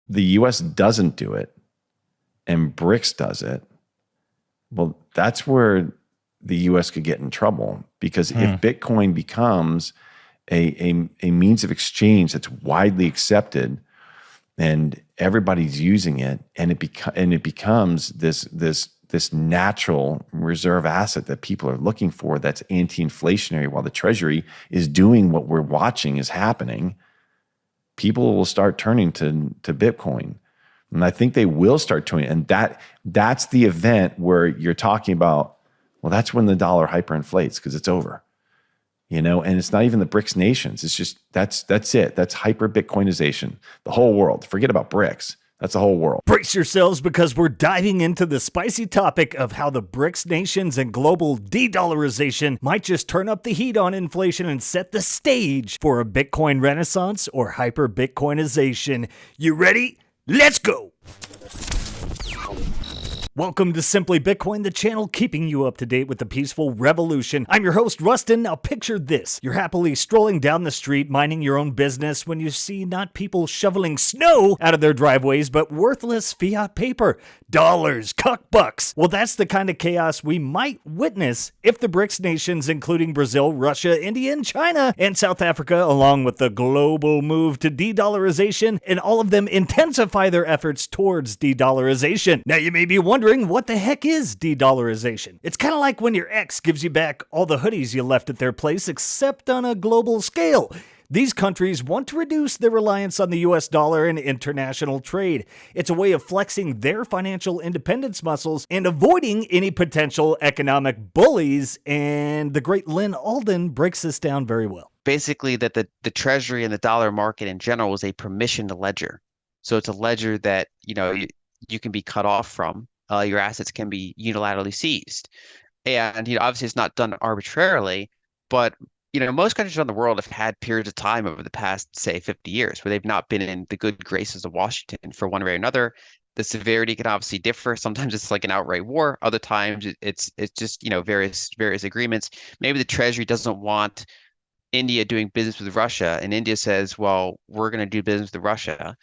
the US doesn't do it and BRICS does it, well, that's where the US could get in trouble, because if Bitcoin becomes a means of exchange that's widely accepted and everybody's using it, and it becomes this natural reserve asset that people are looking for, that's anti-inflationary, while the Treasury is doing what we're watching is happening, people will start turning to Bitcoin. And I think they will start turning. And that's the event where you're talking about, well, that's when the dollar hyperinflates, because it's over. And it's not even the BRICS nations. It's just, that's it. That's hyper-Bitcoinization. The whole world. Forget about BRICS. That's the whole world. Brace yourselves, because we're diving into the spicy topic of how the BRICS nations and global de-dollarization might just turn up the heat on inflation and set the stage for a Bitcoin renaissance or hyper-Bitcoinization. You ready? Let's go! Welcome to Simply Bitcoin, the channel keeping you up to date with the peaceful revolution. I'm your host, Rustin. Now picture this. You're happily strolling down the street, minding your own business, when you see not people shoveling snow out of their driveways, but worthless fiat paper. Dollars, cuckbucks. Well, that's the kind of chaos we might witness if the BRICS nations, including Brazil, Russia, India, and China, and South Africa, along with the global move to de-dollarization, and all of them intensify their efforts towards de-dollarization. Now you may be wondering, what the heck is de-dollarization? It's kind of like when your ex gives you back all the hoodies you left at their place, except on a global scale. These countries want to reduce their reliance on the US dollar and international trade. It's a way of flexing their financial independence muscles and avoiding any potential economic bullies, and the great Lyn Alden breaks this down very well. Basically, that the treasury and the dollar market in general is a permissioned ledger. So it's a ledger that, you can be cut off from. Your assets can be unilaterally seized. And, obviously it's not done arbitrarily, but, most countries around the world have had periods of time over the past, say, 50 years where they've not been in the good graces of Washington for one way or another. The severity can obviously differ. Sometimes it's like an outright war. Other times it's just, various agreements. Maybe the Treasury doesn't want India doing business with Russia, and India says, well, we're going to do business with Russia.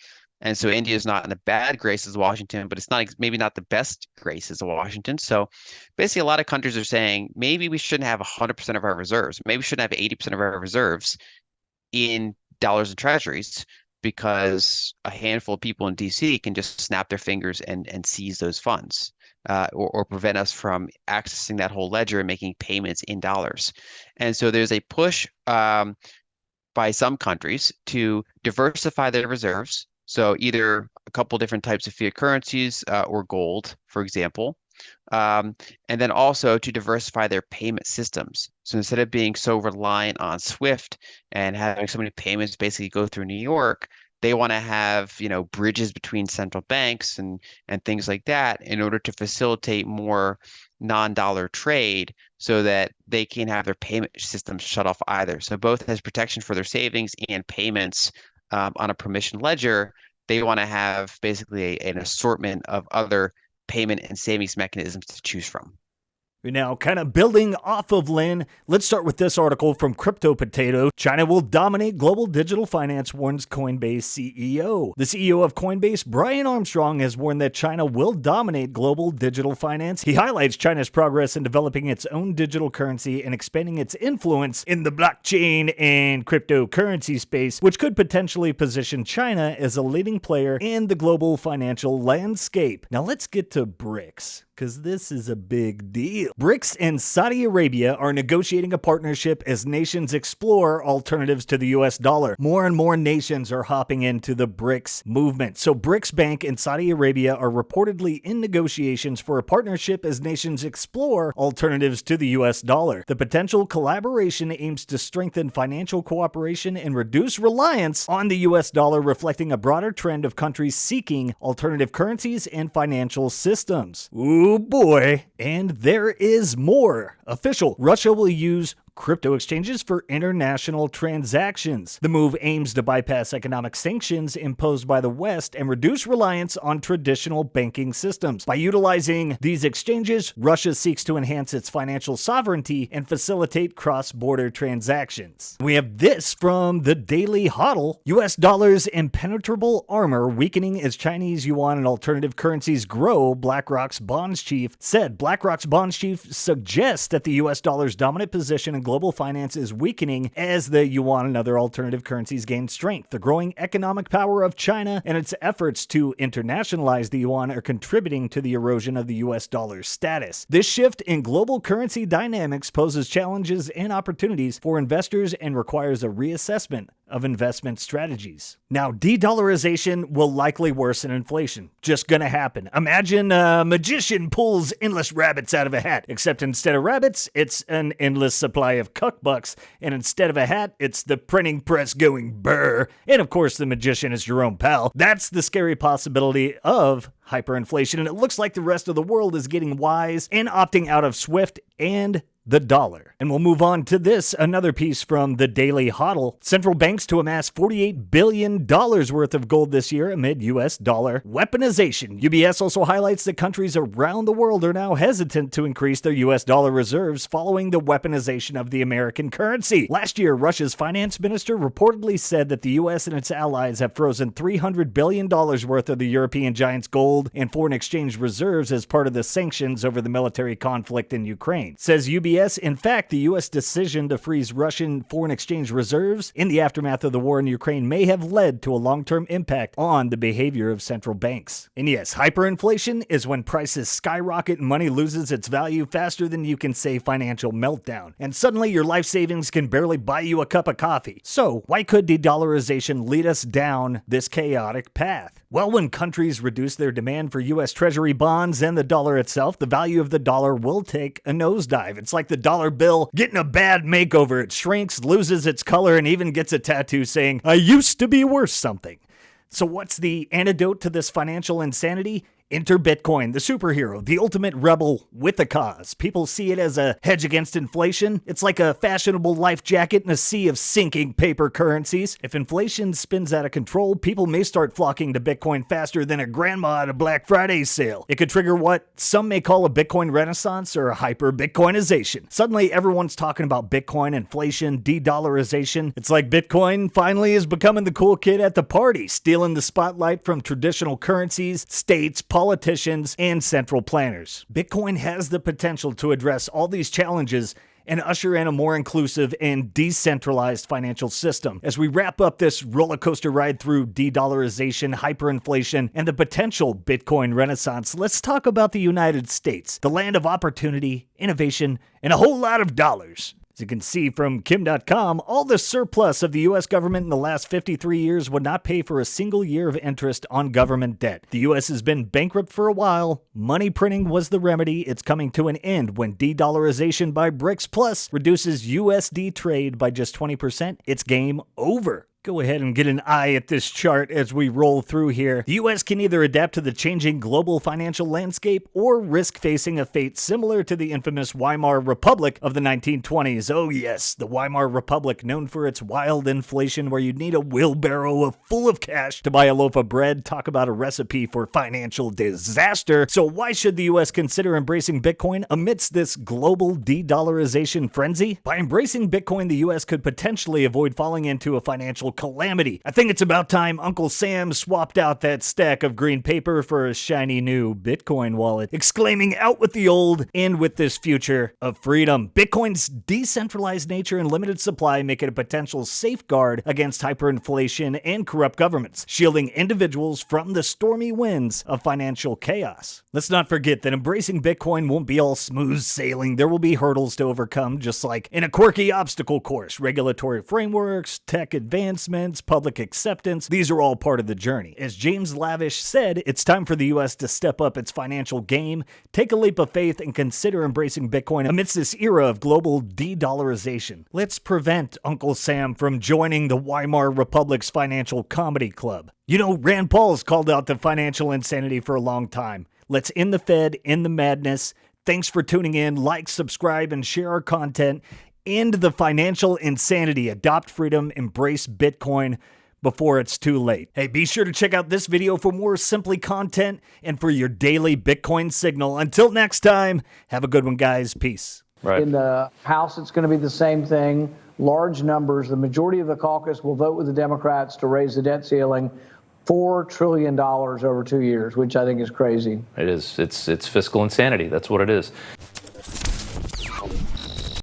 And so India is not in the bad graces of Washington, but it's not maybe not the best graces of Washington. So basically, a lot of countries are saying maybe we shouldn't have 100% of our reserves. Maybe we shouldn't have 80% of our reserves in dollars and treasuries, because a handful of people in DC can just snap their fingers and seize those funds, or prevent us from accessing that whole ledger and making payments in dollars. And so there's a push by some countries to diversify their reserves. So either a couple different types of fiat currencies, or gold, for example, and then also to diversify their payment systems. So instead of being so reliant on SWIFT and having so many payments basically go through New York, they want to have, bridges between central banks and things like that in order to facilitate more non-dollar trade, so that they can't have their payment systems shut off either. So both has protection for their savings and payments. On a permissioned ledger, they want to have basically an assortment of other payment and savings mechanisms to choose from. Now, kind of building off of Lyn, let's start with this article from Crypto Potato. China will dominate global digital finance, warns Coinbase CEO. The CEO of Coinbase, Brian Armstrong, has warned that China will dominate global digital finance. He highlights China's progress in developing its own digital currency and expanding its influence in the blockchain and cryptocurrency space, which could potentially position China as a leading player in the global financial landscape. Now, let's get to BRICS, because this is a big deal. BRICS and Saudi Arabia are negotiating a partnership as nations explore alternatives to the US dollar. More and more nations are hopping into the BRICS movement. So BRICS Bank and Saudi Arabia are reportedly in negotiations for a partnership as nations explore alternatives to the US dollar. The potential collaboration aims to strengthen financial cooperation and reduce reliance on the US dollar, reflecting a broader trend of countries seeking alternative currencies and financial systems. Ooh boy. And there is more. Official. Russia will use crypto exchanges for international transactions. The move aims to bypass economic sanctions imposed by the West and reduce reliance on traditional banking systems. By utilizing these exchanges, Russia seeks to enhance its financial sovereignty and facilitate cross-border transactions. We have this from the Daily Hodl. US dollar's impenetrable armor weakening as Chinese yuan and alternative currencies grow, BlackRock's bonds chief said. BlackRock's bonds chief suggests that the US dollar's dominant position in global finance is weakening as the yuan and other alternative currencies gain strength. The growing economic power of China and its efforts to internationalize the yuan are contributing to the erosion of the US dollar's status. This shift in global currency dynamics poses challenges and opportunities for investors and requires a reassessment of investment strategies. Now, de-dollarization will likely worsen inflation. Just gonna happen. Imagine a magician pulls endless rabbits out of a hat, except instead of rabbits, it's an endless supply of cuckbucks, and instead of a hat, it's the printing press going brr. And of course, the magician is Jerome Powell. That's the scary possibility of hyperinflation, and it looks like the rest of the world is getting wise and opting out of SWIFT and the dollar. And we'll move on to this, another piece from the Daily Hodl. Central banks to amass $48 billion worth of gold this year amid US dollar weaponization. UBS also highlights that countries around the world are now hesitant to increase their US dollar reserves following the weaponization of the American currency. Last year, Russia's finance minister reportedly said that the US and its allies have frozen $300 billion worth of the European giant's gold and foreign exchange reserves as part of the sanctions over the military conflict in Ukraine. Says UBS, in fact, the U.S. decision to freeze Russian foreign exchange reserves in the aftermath of the war in Ukraine may have led to a long-term impact on the behavior of central banks. And yes, hyperinflation is when prices skyrocket and money loses its value faster than you can say financial meltdown. And suddenly your life savings can barely buy you a cup of coffee. So why could de-dollarization lead us down this chaotic path? Well, when countries reduce their demand for U.S. Treasury bonds and the dollar itself, the value of the dollar will take a nosedive. It's like the dollar bill getting a bad makeover. It shrinks, loses its color, and even gets a tattoo saying, "I used to be worth something." So what's the antidote to this financial insanity? Enter Bitcoin, the superhero, the ultimate rebel with a cause. People see it as a hedge against inflation. It's like a fashionable life jacket in a sea of sinking paper currencies. If inflation spins out of control, people may start flocking to Bitcoin faster than a grandma at a Black Friday sale. It could trigger what some may call a Bitcoin renaissance or a hyper-Bitcoinization. Suddenly, everyone's talking about Bitcoin, inflation, de-dollarization. It's like Bitcoin finally is becoming the cool kid at the party, stealing the spotlight from traditional currencies, states, politicians, and central planners. Bitcoin has the potential to address all these challenges and usher in a more inclusive and decentralized financial system. As we wrap up this roller coaster ride through de-dollarization, hyperinflation, and the potential Bitcoin renaissance, let's talk about the United States, the land of opportunity, innovation, and a whole lot of dollars. As you can see from Kim.com, all the surplus of the U.S. government in the last 53 years would not pay for a single year of interest on government debt. The U.S. has been bankrupt for a while. Money printing was the remedy. It's coming to an end when de-dollarization by BRICS Plus reduces USD trade by just 20%. It's game over. Go ahead and get an eye at this chart as we roll through here. The U.S. can either adapt to the changing global financial landscape or risk facing a fate similar to the infamous Weimar Republic of the 1920s. Oh yes, the Weimar Republic, known for its wild inflation where you'd need a wheelbarrow full of cash to buy a loaf of bread. Talk about a recipe for financial disaster. So why should the U.S. consider embracing Bitcoin amidst this global de-dollarization frenzy? By embracing Bitcoin, the U.S. could potentially avoid falling into a financial calamity. I think it's about time Uncle Sam swapped out that stack of green paper for a shiny new Bitcoin wallet, exclaiming out with the old and with this future of freedom. Bitcoin's decentralized nature and limited supply make it a potential safeguard against hyperinflation and corrupt governments, shielding individuals from the stormy winds of financial chaos. Let's not forget that embracing Bitcoin won't be all smooth sailing. There will be hurdles to overcome, just like in a quirky obstacle course. Regulatory frameworks, tech advancements, public acceptance, these are all part of the journey. As James Lavish said, it's time for the U.S. to step up its financial game, take a leap of faith, and consider embracing Bitcoin amidst this era of global de-dollarization. Let's prevent Uncle Sam from joining the Weimar Republic's financial comedy club. You know, Rand Paul's called out the financial insanity for a long time. Let's end the Fed, end the madness. Thanks for tuning in. Like, subscribe, and share our content. End the financial insanity. Adopt freedom. Embrace Bitcoin before it's too late. Hey, be sure to check out this video for more Simply content and for your daily Bitcoin signal. Until next time, have a good one, guys. Peace. Right. In the House, it's going to be the same thing. Large numbers. The majority of the caucus will vote with the Democrats to raise the debt ceiling $4 trillion over 2 years, which I think is crazy. It is. It's fiscal insanity. That's what it is.